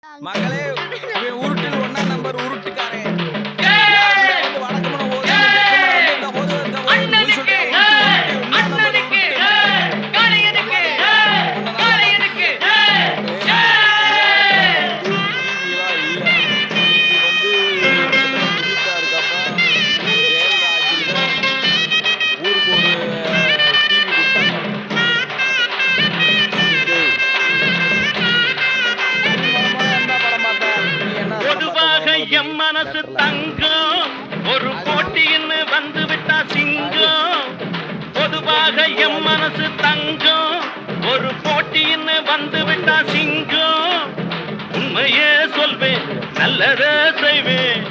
மகளே, இவன் உருட்டில் 1ஆம் நம்பர் உருட்டுக்காரன். யாருமே வந்து வடக்குமன ஓது, தெற்குமன வந்து இந்த ஓது, இந்த ஓதுன்னு பொய் சொல்லிட்டு உருட்டு, உருட்டு, 1ஆம் நம்பர் உருட்டு. எம் மனசு தங்கம் ஒரு போட்டின்னு வந்து விட்டா சிங்கம். பொதுவாக எம் மனசு தங்கம் ஒரு போட்டின்னு வந்து விட்டா சிங்கம். உண்மையே சொல்வேன், நல்லதே செய்வேன்.